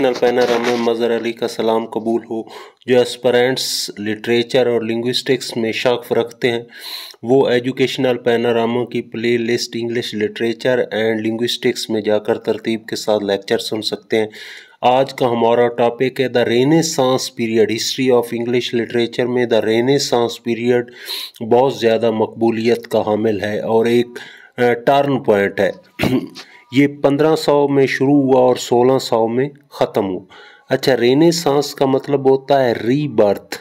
Educational panorama में मज़हर अली का सलाम कबूल हो। जो एस्पिरेंट्स लिटरेचर और लिंग्विस्टिक्स में शौक़ रखते हैं वो एजुकेशनल पैनोरामा की play list English literature and linguistics में जाकर तरतीब के साथ लेक्चर सुन सकते हैं। आज का हमारा टॉपिक है the renaissance period. History of English literature में द रेनेसांस पीरियड बहुत ज़्यादा मकबूलियत का हामिल है और एक टर्न पॉइंट है। ये 1500 में शुरू हुआ और 1600 में ख़त्म हुआ। अच्छा, रेनेसांस का मतलब होता है रीबर्थ,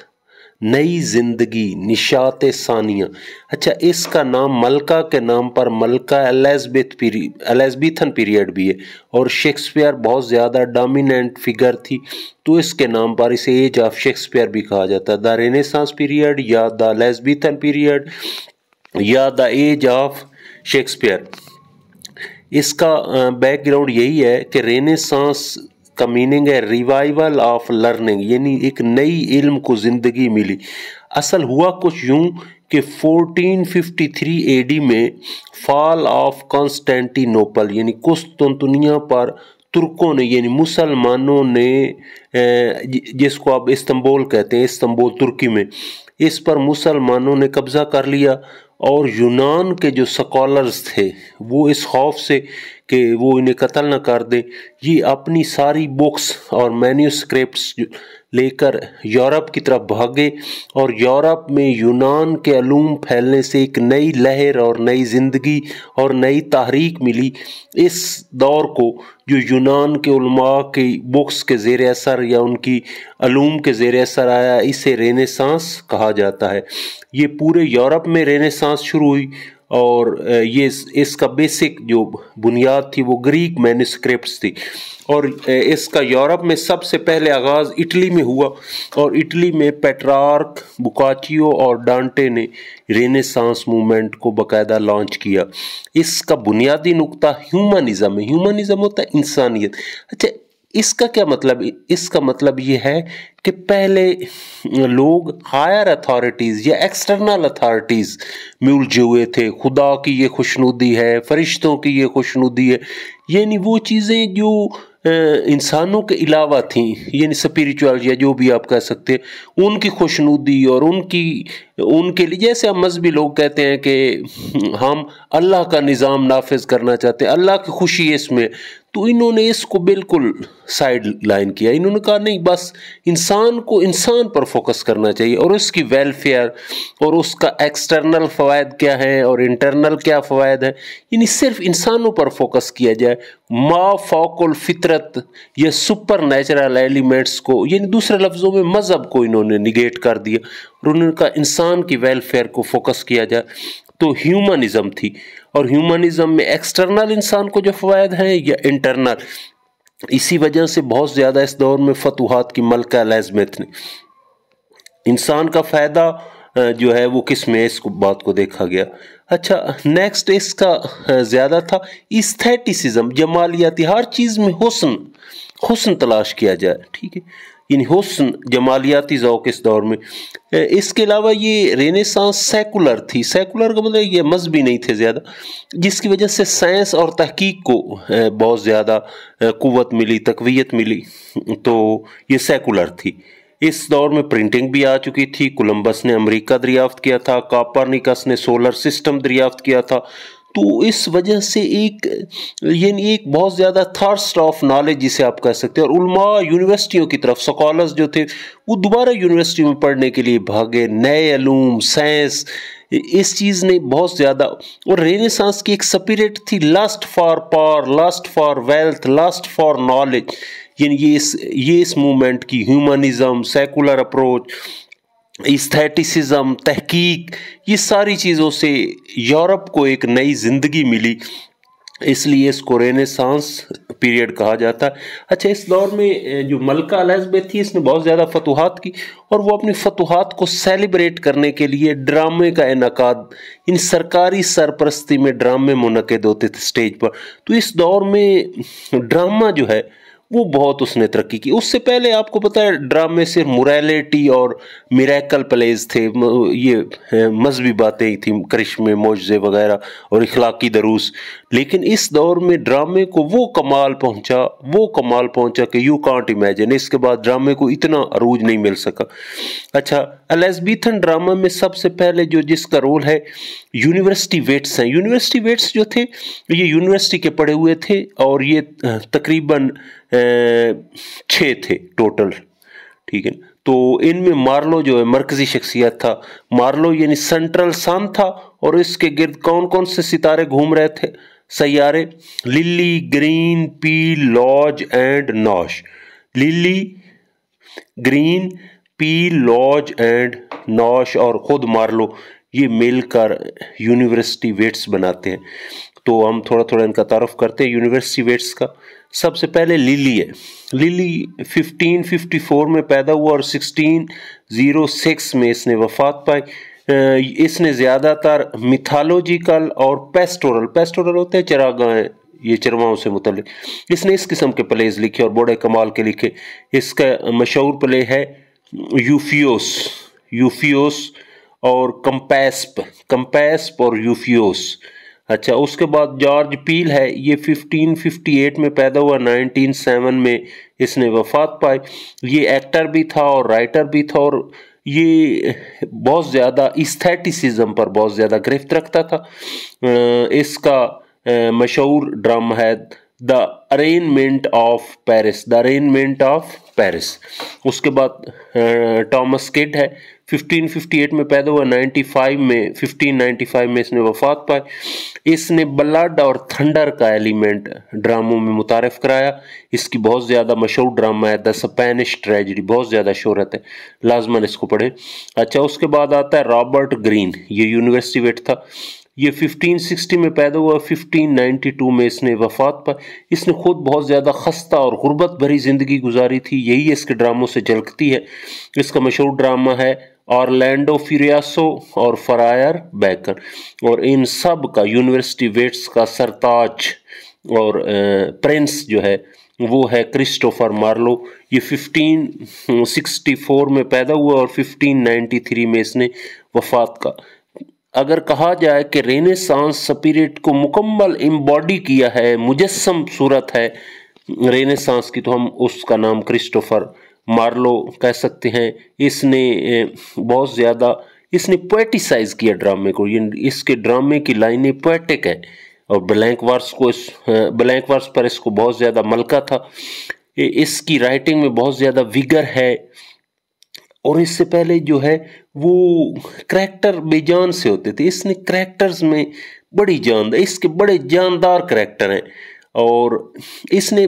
नई जिंदगी, निशात सानिया। अच्छा, इसका नाम मलका के नाम पर मलका एलिज़ाबेथन पीरियड भी है और शेक्सपियर बहुत ज़्यादा डोमिनेंट फिगर थी तो इसके नाम पर इसे एज ऑफ शेक्सपियर भी कहा जाता है। द रेनेसांस पीरियड या द एलिज़ाबेथन पीरियड या द एज ऑफ शेक्सपियर। इसका बैकग्राउंड यही है कि रेनेसांस का मीनिंग है रिवाइवल ऑफ लर्निंग, यानी एक नई इल्म को ज़िंदगी मिली। असल हुआ कुछ यूं कि 1453 एडी में फॉल ऑफ कॉन्स्टेंटिनोपल यानी कुस्तुनतुनिया पर तुर्कों ने यानी मुसलमानों ने, जिसको आप इस्तांबुल कहते हैं, इस्तांबुल तुर्की में, इस पर मुसलमानों ने कब्ज़ा कर लिया और यूनान के जो स्कॉलर्स थे वो इस खौफ से कि वो इन्हें कत्ल न कर दें, ये अपनी सारी बुक्स और मैन्यूस्क्रिप्ट्स लेकर यूरोप की तरफ भागे और यूरोप में यूनान के अलूम फैलने से एक नई लहर और नई ज़िंदगी और नई तहरीक मिली। इस दौर को जो यूनान के उलमा की बुक्स के ज़ेर असर या उनकी अलूम के ज़ेर असर आया, इसे रेनेसांस कहा जाता है। ये पूरे यूरोप में रेनेसांस शुरू हुई और ये इसका बेसिक जो बुनियाद थी वो ग्रीक मैन्यूस्क्रिप्ट्स थी और इसका यूरोप में सबसे पहले आगाज़ इटली में हुआ और इटली में पेट्रार्क, बोकाचियो और डांटे ने रेनेसांस मूवमेंट को बाकायदा लॉन्च किया। इसका बुनियादी नुक्ता ह्यूमनिज़म है। ह्यूमनिज़म होता है इंसानियत। अच्छा, इसका क्या मतलब? इसका मतलब ये है कि पहले लोग हायर अथॉरिटीज़ या एक्सटर्नल अथॉरिटीज़ में उलझे हुए थे। खुदा की ये खुशनुदी है, फरिश्तों की ये खुशनुदी है, यानी वो चीज़ें जो इंसानों के अलावा थी, यानी स्पिरिचुअल या जो भी आप कह सकते हैं, उनकी खुशनुदी और उनके लिए, जैसे हम मजहबी लोग कहते हैं कि हम अल्लाह का निज़ाम नाफिज करना चाहते हैं, अल्लाह की खुशी है इसमें, तो इन्होंने इसको बिल्कुल साइड लाइन किया। इन्होंने कहा नहीं, बस इंसान को इंसान पर फोकस करना चाहिए और उसकी वेलफेयर और उसका एक्सटर्नल फ़वायद क्या है और इंटरनल क्या फ़वायद है, यानी सिर्फ इंसानों पर फोकस किया जाए। मा फौकुल फितरत या सुपर नेचुरल एलिमेंट्स को, यानी दूसरे लफ्ज़ों में मज़हब को इन्होंने निगेट कर दिया और उन्होंने कहा इंसान की वेलफेयर को फोकस किया जाए। तो ह्यूमनिज़म थी और ह्यूमनिज़म में एक्सटर्नल इंसान को जो फ़वायद हैं या इंटरनल, इसी वजह से बहुत ज़्यादा इस दौर में फतूहात की मलका एलिज़ाबेथ ने इंसान का फ़ायदा जो है वो किस में, इस बात को देखा गया। अच्छा, नेक्स्ट इसका ज़्यादा था इस्थेटिसिज्म, जमालियाती, हर चीज़ में हुस्न तलाश किया जाए, ठीक है, यानी हुस्न, जमालियाती ज़ौक़ इस दौर में। इसके अलावा ये रेनेसांस सेकुलर थी। सेकुलर का मतलब ये मजहबी नहीं थे ज़्यादा, जिसकी वजह से साइंस और तहकीक को बहुत ज़्यादा क़ुव्वत मिली, तक़वियत मिली, तो ये सेकुलर थी। इस दौर में प्रिंटिंग भी आ चुकी थी। कोलंबस ने अमेरिका दरियाफ्त किया था, कोपरनिकस ने सोलर सिस्टम दरियाफ्त किया था। तो इस वजह से एक बहुत ज़्यादा थर्स्ट ऑफ नॉलेज जिसे आप कह सकते हैं, और उलमा यूनिवर्सिटियों की तरफ, स्कॉलर्स जो थे वो दोबारा यूनिवर्सिटी में पढ़ने के लिए भागे। नए अलूम, साइंस, इस चीज़ ने बहुत ज़्यादा, और रेनेसांस की एक स्पिरिट थी, lust for power, lust for wealth, lust for knowledge, यानी ये इस मूवमेंट की ह्यूमनिज़म, सेकुलर अप्रोच, इस्थेटिसिज्म, तहकीक, ये सारी चीज़ों से यूरोप को एक नई ज़िंदगी मिली, इसलिए इसको रेनेसांस पीरियड कहा जाता है। अच्छा, इस दौर में जो मलका एलिज़ाबेथ थी, इसने बहुत ज़्यादा फतूहात की और वो अपनी फतूहात को सेलिब्रेट करने के लिए ड्रामे का इनकाद, इन सरकारी सरपरस्ती में ड्रामे मुनक़िद होते थे स्टेज पर। तो इस दौर में ड्रामा जो है वो बहुत उसने तरक्की की। उससे पहले आपको पता है ड्रामे सिर्फ मोरालिटी और मिरेकल प्लेज थे, ये मजहबी बातें थी, करिश्मे मोजे वगैरह और इखलाकी दरूस। लेकिन इस दौर में ड्रामे को वो कमाल पहुंचा कि यू कांट इमेजिन। इसके बाद ड्रामे को इतना अरूज नहीं मिल सका। अच्छा, एलिज़ाबेथन ड्रामा में सबसे पहले जो जिसका रोल है यूनिवर्सिटी वेट्स हैं। यूनिवर्सिटी वेट्स जो थे ये यूनिवर्सिटी के पढ़े हुए थे और ये तकरीबन 6 थे टोटल, ठीक है। तो इनमें मार्लो जो है मरकजी शख्सियत था। मार्लो यानी सेंट्रल सन था और इसके गिर्द कौन कौन से सितारे घूम रहे थे, सैयारे? Lyly, Greene, Peele, Lodge and Nashe. Lyly, Greene, Peele, Lodge and Nashe और खुद मार्लो, ये मिलकर यूनिवर्सिटी वेट्स बनाते हैं। तो हम थोड़ा थोड़ा इनका तारुफ करते हैं यूनिवर्सिटी वेट्स का। सबसे पहले लिली है। लिली 1554 में पैदा हुआ और 1606 में इसने वफात पाई। इसने ज़्यादातर मिथालोजिकल और पेस्टोरल होते हैं चरागाहें, ये चरवाओं से मुतल्लिक, इसने इस किस्म के प्लेज लिखे और बड़े कमाल के लिखे। इसका मशहूर प्ले है यूफियोस और कंपैस्प और यूफियोस। अच्छा, उसके बाद जॉर्ज पील है, ये 1558 में पैदा हुआ, 1907 में इसने वफात पाई। ये एक्टर भी था और राइटर भी था और ये बहुत ज़्यादा इस्थेटिसिज्म पर बहुत ज़्यादा गिरफ्त रखता था। इसका मशहूर ड्रामा है द अरेनमेंट ऑफ पेरिस। उसके बाद टॉमस किड है, 1558 में पैदा हुआ, 1595 में इसने वफात पाई। इसने ब्लड और थंडर का एलिमेंट ड्रामों में मुतारिफ कराया। इसकी बहुत ज़्यादा मशहूर ड्रामा है द स्पेनिश ट्रेजेडी, बहुत ज़्यादा शोहरत है, लाजमन इसको पढ़ें। अच्छा, उसके बाद आता है रॉबर्ट ग्रीन, ये यूनिवर्सिटी वेट था। ये 1560 में पैदा हुआ, 1592 में इसने वफात पाई। इसने खुद बहुत ज़्यादा खस्ता और गुर्बत भरी ज़िंदगी गुजारी थी, यही इसके ड्रामों से झलकती है। इसका मशहूर ड्रामा है ऑरलैंडो फ्यूरियासो और फरायर बैकर, और इन सब का यूनिवर्सिटी वेट्स का सरताज और प्रिंस जो है वो है क्रिस्टोफर मार्लो। ये 1564 में पैदा हुआ और 1593 में इसने वफात का। अगर कहा जाए कि रेनेसांस स्पिरिट को मुकम्मल इम्बॉडी किया है, मुजस्सम सूरत है रेनेसांस की, तो हम उसका नाम क्रिस्टोफर मार्लो कह सकते हैं। इसने बहुत ज़्यादा पोएटिसाइज किया ड्रामे को, ये इसके ड्रामे की लाइनें पोएटिक है और ब्लैंक वर्स पर इसको बहुत ज़्यादा मलका था। इसकी राइटिंग में बहुत ज़्यादा विगर है और इससे पहले जो है वो करैक्टर बेजान से होते थे, इसने करैक्टर्स में बड़ी जान, इसके बड़े जानदार करैक्टर हैं और इसने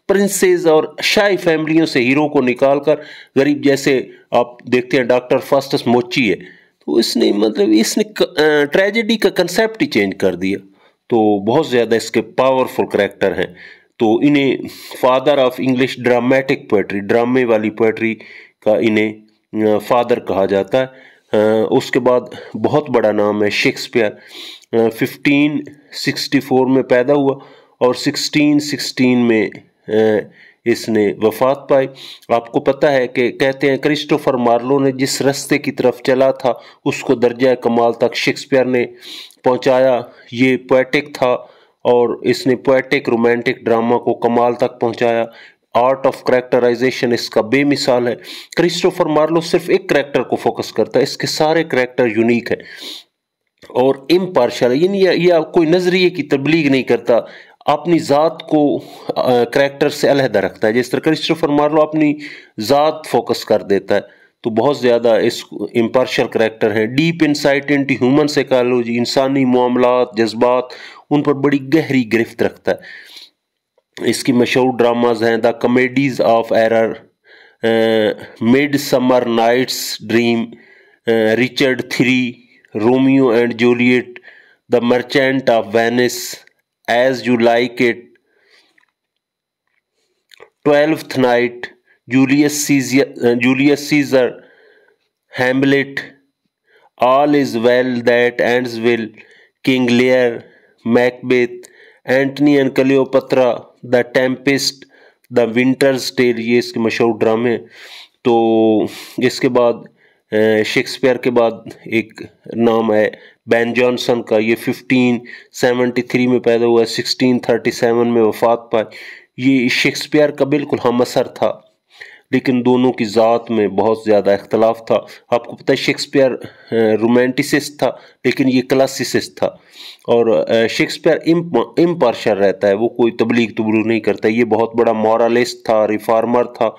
प्रिंसेस और शाही फैमिलियों से हीरो को निकालकर गरीब, जैसे आप देखते हैं डॉक्टर फास्टस मोची है, तो इसने ट्रेजेडी का कंसेप्ट ही चेंज कर दिया। तो बहुत ज़्यादा इसके पावरफुल करैक्टर हैं। तो इन्हें father of English dramatic poetry, ड्रामे वाली पोएट्री का इन्हें फादर कहा जाता है। उसके बाद बहुत बड़ा नाम है शेक्सपियर। 1564 में पैदा हुआ और 1616 में इसने वफात पाई। आपको पता है कि कहते हैं क्रिस्टोफर मार्लो ने जिस रास्ते की तरफ चला था उसको दर्जा कमाल तक शेक्सपियर ने पहुंचाया। ये पोएटिक था और इसने पोएटिक रोमांटिक ड्रामा को कमाल तक पहुंचाया। आर्ट ऑफ करैक्टराइजेशन इसका बेमिसाल है। क्रिस्टोफर मार्लो सिर्फ एक करैक्टर को फोकस करता है, इसके सारे करैक्टर यूनिक है और इम्पार्शल, यानी या कोई नजरिए की तबलीग नहीं करता, अपनी ज़ात को करैक्टर से अलहदा रखता है। जिस तरह क्रिस्टोफर मार्लो अपनी ज़ात फोकस कर देता है, तो बहुत ज़्यादा इस इम्पार्शल करैक्टर है। Deep insight into human psychology, इंसानी मामलात, जज्बात, उन पर बड़ी गहरी गिरफ्त रखता है। इसकी मशहूर ड्रामाज हैं the Comedies of Error, Midsummer Night's Dream, Richard III, Romeo and Juliet, the Merchant of Venice, As You Like It, 12th Night, Julius Caesar, Hamlet, All Is Well That Ends Well, King Lear, Macbeth, Antony and Cleopatra, the Tempest, the Winter's Tale, ये इसके मशहूर ड्रामे। तो इसके बाद Shakespeare के बाद एक नाम है बेन जॉनसन का। ये 1573 में पैदा हुआ, 1637 में वफात पाई। ये शेक्सपियर का बिल्कुल हमअसर था, लेकिन दोनों की ज़ात में बहुत ज़्यादा इख्तलाफ था। आपको पता है शेक्सपियर रोमांटिसिस्ट था, लेकिन ये क्लासिसिस्ट था। और शेक्सपियर इम्पार्शियल रहता है, वो कोई तबलीग तबलीग नहीं करता। ये बहुत बड़ा मॉरलिस्ट था, रिफार्मर था,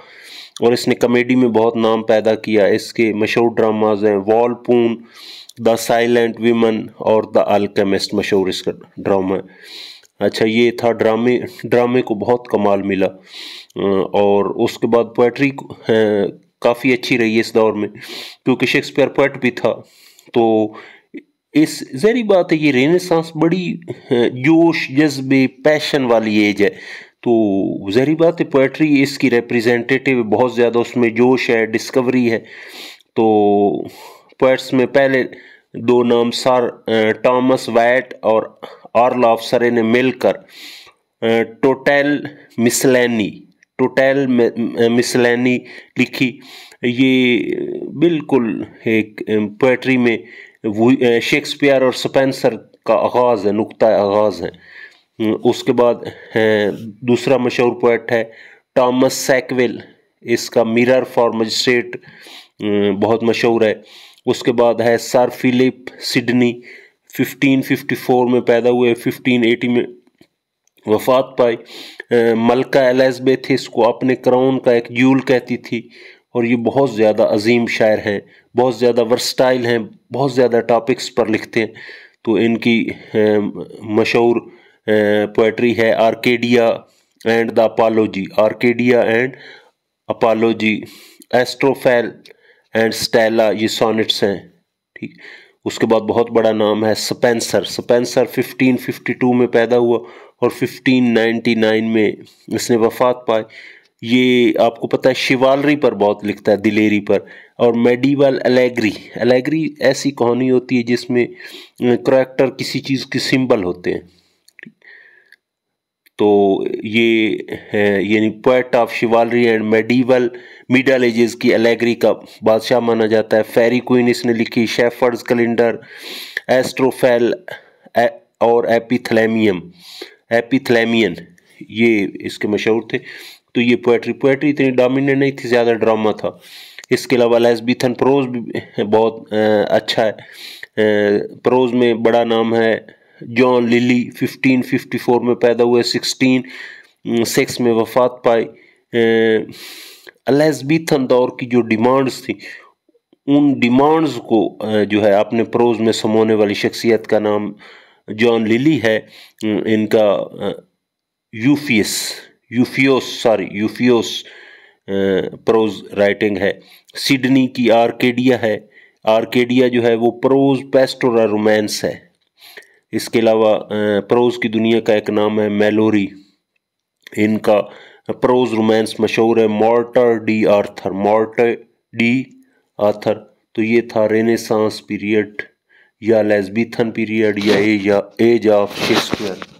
और इसने कॉमेडी में बहुत नाम पैदा किया। इसके मशहूर ड्रामाज हैं वॉलपून, द साइलेंट वीमन और द अल्केमिस्ट, मशहूर इसका ड्रामा है। अच्छा, ये था ड्रामे को बहुत कमाल मिला। और उसके बाद पोएट्री काफ़ी अच्छी रही है इस दौर में, क्योंकि शेक्सपियर पोएट भी था। तो इस ज़हरी बात है, ये रेनेसांस बड़ी जोश जज्बे पैशन वाली एज है। तो ज़हरी बात है पोएट्री इसकी रिप्रेजेंटेटिव, बहुत ज़्यादा उसमें जोश है, डिस्कवरी है। तो पोएट्स में पहले दो नाम टॉमस वैट और ऑरलॉफ सरे ने मिलकर टोटल मिसलैनी लिखी। ये बिल्कुल एक पोएट्री में शेक्सपियर और स्पेंसर का आगाज़ है, नुक्ता आगाज़ है। उसके बाद दूसरा मशहूर पोएट है टॉमस सैकविल, इसका मिरर फॉर मजिस्ट्रेट बहुत मशहूर है। उसके बाद है सर फिलिप सिडनी, 1554 में पैदा हुए, 1580 में वफात पाई। मलका एलिज़ाबेथ इसको अपने क्राउन का एक ज्यूल कहती थी, और ये बहुत ज़्यादा अजीम शायर हैं, बहुत ज़्यादा वर्सटाइल हैं, बहुत ज़्यादा टॉपिक्स पर लिखते हैं। तो इनकी मशहूर पोएट्री है Arcadia and the apology, Arcadia and apology, एस्ट्रोफेल and Stella, ये सॉनेट्स हैं। ठीक, उसके बाद बहुत बड़ा नाम है स्पेंसर। स्पेंसर 1552 में पैदा हुआ और 1599 में इसने वफात पाई। ये आपको पता है शिवालरी पर बहुत लिखता है, दिलेरी पर। और मेडिवल एलेग्री ऐसी कहानी होती है जिसमें करैक्टर किसी चीज़ के सिंबल होते हैं। तो ये है यानी poet of chivalry and Middle Ages की एलेग्री का बादशाह माना जाता है। फेरी क्वीन इसने लिखी, शेफर्ड्स कैलेंडर, एस्ट्रोफेल और एपिथलेमियन, ये इसके मशहूर थे। तो ये पोएट्री इतनी डोमिनेंट नहीं थी, ज़्यादा ड्रामा था। इसके अलावा एलिज़ाबेथन प्रोज भी बहुत अच्छा है। प्रोज में बड़ा नाम है जॉन लिली, 1554 में पैदा हुए, 1606 में वफात पाई। एलिज़ाबेथन दौर की जो डिमांड्स थी, उन डिमांड्स को जो है अपने प्रोज में समोने वाली शख्सियत का नाम जॉन लिली है। इनका यूफियोस प्रोज राइटिंग है। सिडनी की आर्केडिया है। आर्केडिया जो है वो प्रोज पेस्टोरल रोमांस है। इसके अलावा प्रोज की दुनिया का एक नाम है मेलोरी, इनका प्रोज रोमांस मशहूर है मॉर्टर डी आर्थर। तो ये था रेनेसांस पीरियड या एलिज़ाबेथन पीरियड या एज ऑफ शेक्सपियर।